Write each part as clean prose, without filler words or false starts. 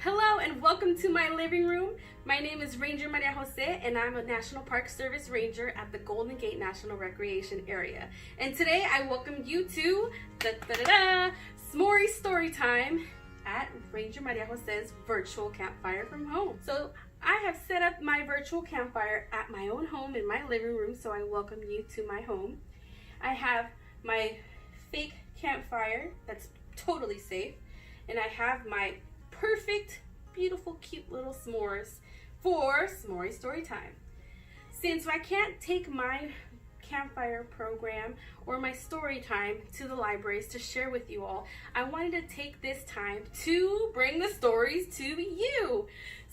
Hello and welcome to my living room. My name is Ranger Mariajosé and I'm a National Park Service Ranger at the Golden Gate National Recreation Area. And today I welcome you to Smoky Storytime at Ranger Mariajosé's virtual campfire from home. So I have set up my virtual campfire at my own home in my living room, so I welcome you to my home. I have my fake campfire that's totally safe, and I have my perfect, beautiful, cute little s'mores for Smoky Storytime. Since I can't take my campfire program or my story time to the libraries to share with you all, I wanted to take this time to bring the stories to you.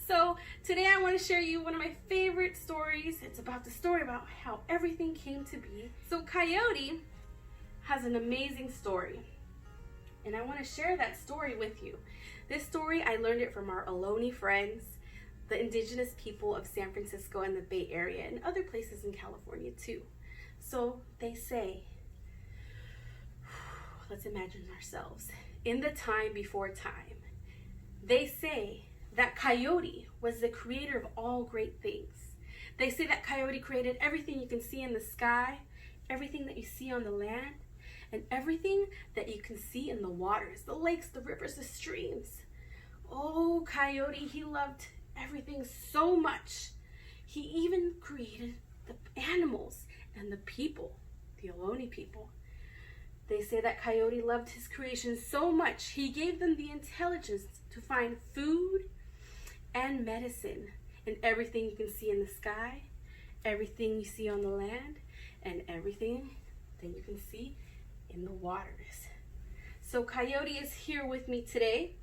So today I want to share you one of my favorite stories. It's about the story about how everything came to be. So Coyote has an amazing story, and I want to share that story with you. This story, I learned it from our Ohlone friends, the indigenous people of San Francisco and the Bay Area and other places in California too. So they say, let's imagine ourselves in the time before time. They say that Coyote was the creator of all great things. They say that Coyote created everything you can see in the sky, everything that you see on the land, and everything that you can see in the waters, the lakes, the rivers, the streams. Oh, Coyote, he loved everything so much. He even created the animals and the people, the Ohlone people. They say that Coyote loved his creation so much, he gave them the intelligence to find food and medicine in everything you can see in the sky, everything you see on the land, and everything that you can see in the waters. So Coyote is here with me today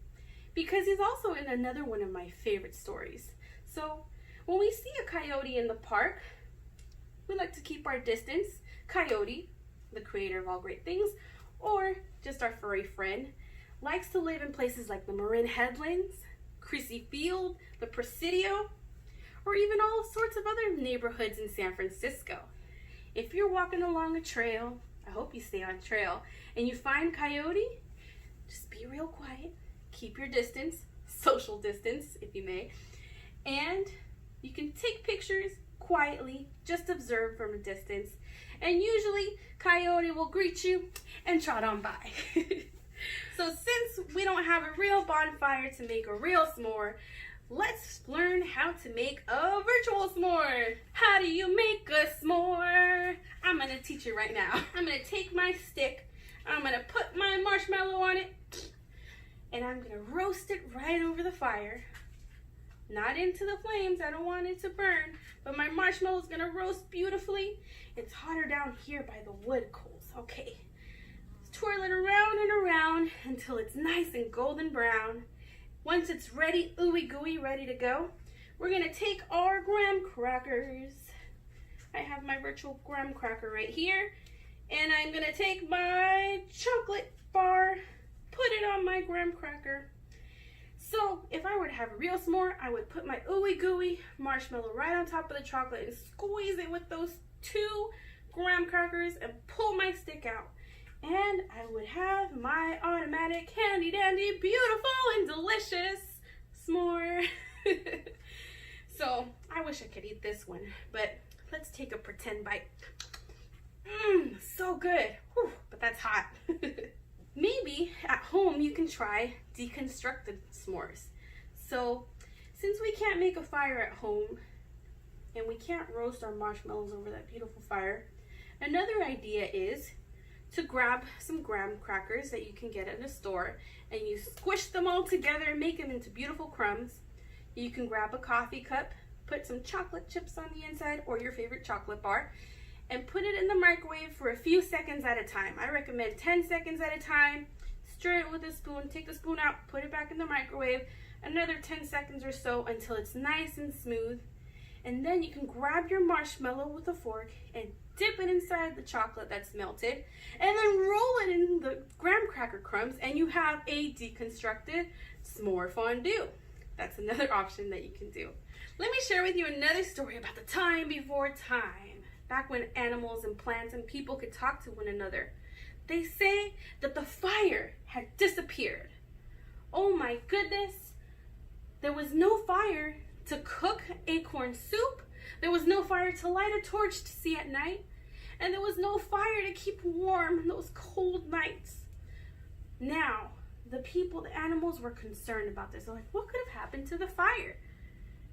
because he's also in another one of my favorite stories. So when we see a coyote in the park, we like to keep our distance. Coyote, the creator of all great things, or just our furry friend, likes to live in places like the Marin Headlands, Crissy Field, the Presidio, or even all sorts of other neighborhoods in San Francisco. If you're walking along a trail, I hope you stay on trail, and you find Coyote, just be real quiet, keep your distance, social distance if you may, and you can take pictures quietly, just observe from a distance, and usually Coyote will greet you and trot on by. So since we don't have a real bonfire to make a real s'more, let's learn how to make a virtual s'more. How do you make a s'more? I'm going to teach you right now. I'm going to take my stick, I'm going to put my marshmallow on it, and I'm going to roast it right over the fire. Not into the flames, I don't want it to burn, but my marshmallow is going to roast beautifully. It's hotter down here by the wood coals. Okay, twirl it around and around until it's nice and golden brown. Once it's ready, ooey gooey, ready to go, we're gonna take our graham crackers. I have my virtual graham cracker right here, and I'm gonna take my chocolate bar, put it on my graham cracker. So if I were to have a real s'more, I would put my ooey gooey marshmallow right on top of the chocolate and squeeze it with those two graham crackers and pull my stick out. And I would have my automatic, handy dandy, beautiful and delicious s'more. So I wish I could eat this one, but let's take a pretend bite. So good. Whew, but that's hot. Maybe at home you can try deconstructed s'mores. So since we can't make a fire at home and we can't roast our marshmallows over that beautiful fire, another idea is to grab some graham crackers that you can get at a store, and you squish them all together and make them into beautiful crumbs. You can grab a coffee cup, put some chocolate chips on the inside or your favorite chocolate bar, and put it in the microwave for a few seconds at a time. I recommend 10 seconds at a time. Stir it with a spoon, take the spoon out, put it back in the microwave, another 10 seconds or so until it's nice and smooth. And then you can grab your marshmallow with a fork and dip it inside the chocolate that's melted, and then roll it in the graham cracker crumbs, and you have a deconstructed s'more fondue. That's another option that you can do. Let me share with you another story about the time before time, back when animals and plants and people could talk to one another. They say that the fire had disappeared. Oh my goodness, There was no fire to cook acorn soup. There was no fire to light a torch to see at night. And there was no fire to keep warm those cold nights. Now, the people, the animals were concerned about this. They're like, what could have happened to the fire?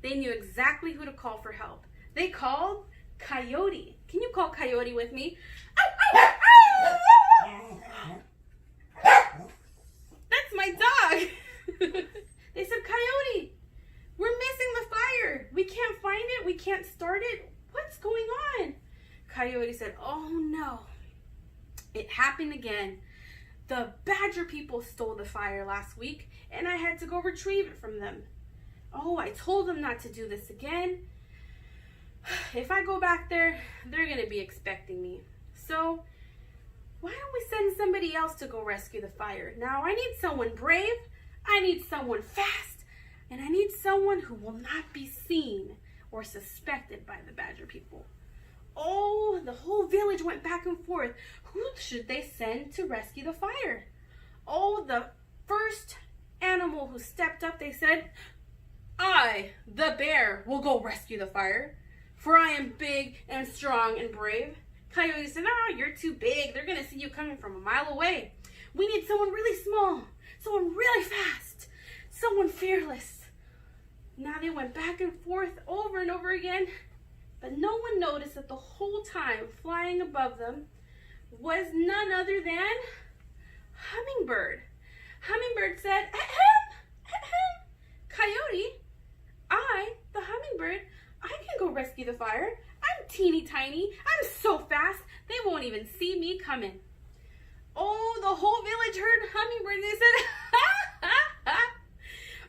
They knew exactly who to call for help. They called Coyote. Can you call Coyote with me? That's my dog. They said, Coyote, we're missing the fire. We can't find it. We can't start it. What's going on? Coyote said, oh no, it happened again. The badger people stole the fire last week and I had to go retrieve it from them. Oh, I told them not to do this again. If I go back there, they're going to be expecting me. So why don't we send somebody else to go rescue the fire? Now I need someone brave, I need someone fast, and I need someone who will not be seen or suspected by the badger people. Oh, the whole village went back and forth. Who should they send to rescue the fire? Oh, the first animal who stepped up, they said, I, the bear, will go rescue the fire, for I am big and strong and brave. Coyote said, oh, you're too big. They're going to see you coming from a mile away. We need someone really small, someone really fast, someone fearless. Now they went back and forth over and over again. But no one noticed that the whole time flying above them was none other than Hummingbird. Hummingbird said, ahem, ahem. Coyote, I, the Hummingbird, I can go rescue the fire. I'm teeny tiny. I'm so fast, they won't even see me coming. Oh, the whole village heard Hummingbird. They said, ha, ha, ha.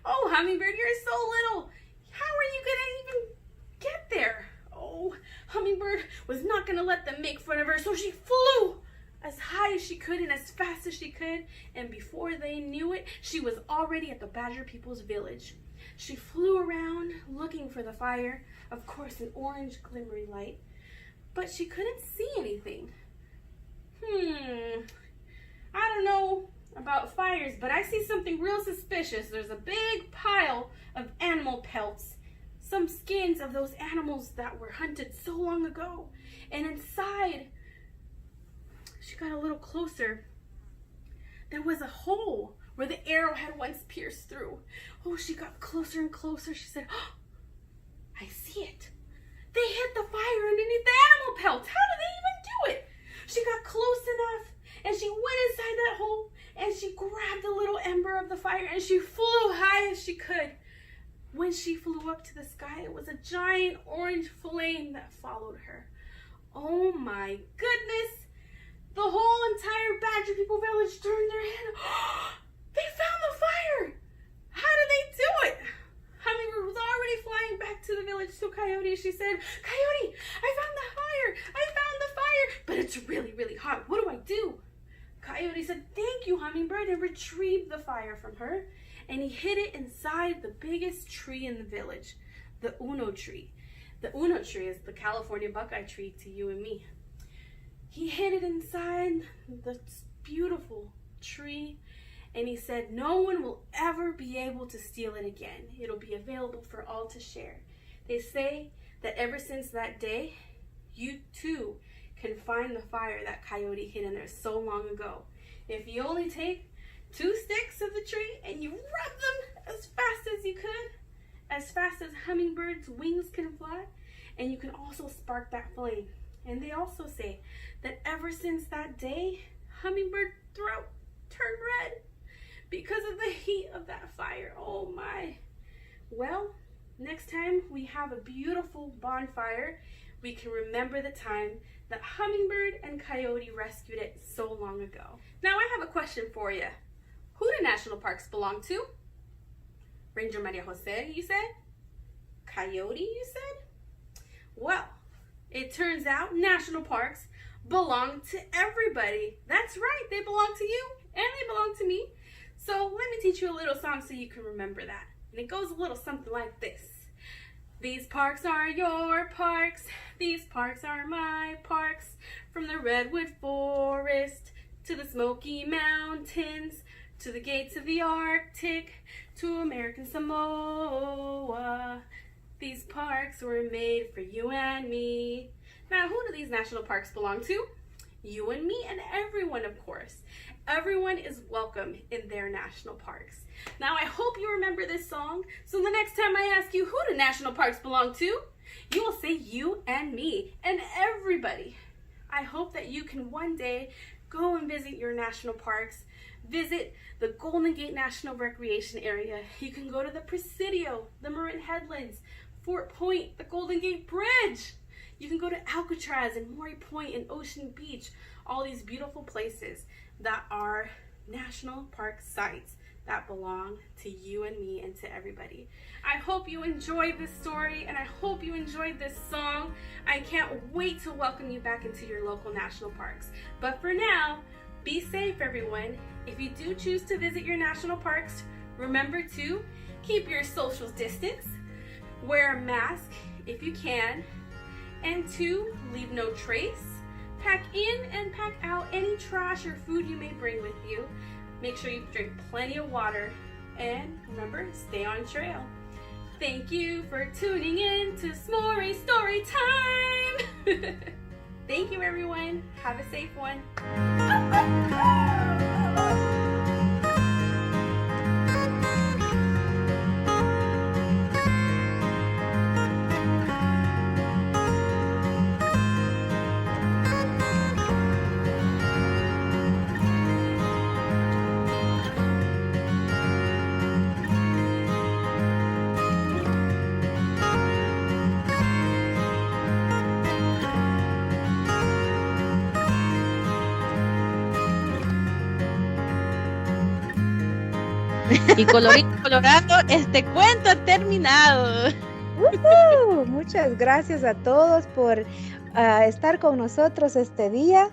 Oh, Hummingbird, you're so little. How are you going to even get there? Oh, Hummingbird was not going to let them make fun of her, so she flew as high as she could and as fast as she could. And before they knew it, she was already at the badger people's village. She flew around looking for the fire, of course an orange glimmering light, but she couldn't see anything. I don't know about fires, but I see something real suspicious. There's a big pile of animal pelts, some skins of those animals that were hunted so long ago. And inside, she got a little closer. There was a hole where the arrow had once pierced through. Oh, she got closer and closer. She said, oh, I see it. They hid the fire underneath the animal pelts. How did they even do it? She got close enough and she went inside that hole and she grabbed a little ember of the fire and she flew high as she could. When she flew up to the sky, it was a giant orange flame that followed her. Oh my goodness! The whole entire badger people village turned their head. Oh, they found the fire! How did they do it? Hummingbird was already flying back to the village to Coyote. She said, Coyote, I found the fire! I found the fire! But it's really, really hot. What do I do? Coyote said, thank you, Hummingbird, and retrieved the fire from her. And he hid it inside the biggest tree in the village, the Uno tree. The Uno tree is the California buckeye tree to you and me. He hid it inside the beautiful tree, and he said, no one will ever be able to steal it again. It'll be available for all to share. They say that ever since that day, you too can find the fire that Coyote hid in there so long ago. If you only take 2 sticks of the tree and you rub them as fast as you could, as fast as Hummingbird's wings can fly, and you can also spark that flame. And they also say that ever since that day, Hummingbird's throat turned red because of the heat of that fire. Oh my. Well, next time we have a beautiful bonfire, we can remember the time that Hummingbird and Coyote rescued it so long ago. Now I have a question for you. Who do national parks belong to? Ranger Mariajose, you said? Coyote, you said? Well, it turns out national parks belong to everybody. That's right, they belong to you and they belong to me. So let me teach you a little song so you can remember that. And it goes a little something like this. These parks are your parks. These parks are my parks. From the Redwood forest to the Smoky Mountains, to the gates of the Arctic, to American Samoa. These parks were made for you and me. Now, who do these national parks belong to? You and me and everyone, of course. Everyone is welcome in their national parks. Now, I hope you remember this song, so the next time I ask you who do national parks belong to, you will say you and me and everybody. I hope that you can one day go and visit your national parks. Visit the Golden Gate National Recreation Area. You can go to the Presidio, the Marin Headlands, Fort Point, the Golden Gate Bridge. You can go to Alcatraz and Maury Point and Ocean Beach. All these beautiful places that are national park sites that belong to you and me and to everybody. I hope you enjoyed this story and I hope you enjoyed this song. I can't wait to welcome you back into your local national parks. But for now, be safe, everyone. If you do choose to visit your national parks, remember to keep your social distance, wear a mask if you can, and 2, leave no trace. Pack in and pack out any trash or food you may bring with you. Make sure you drink plenty of water, and remember, stay on trail. Thank you for tuning in to S'more Story Time. Thank you, everyone. Have a safe one. Y colorín colorado, este cuento ha terminado. Muchas gracias a todos por estar con nosotros este día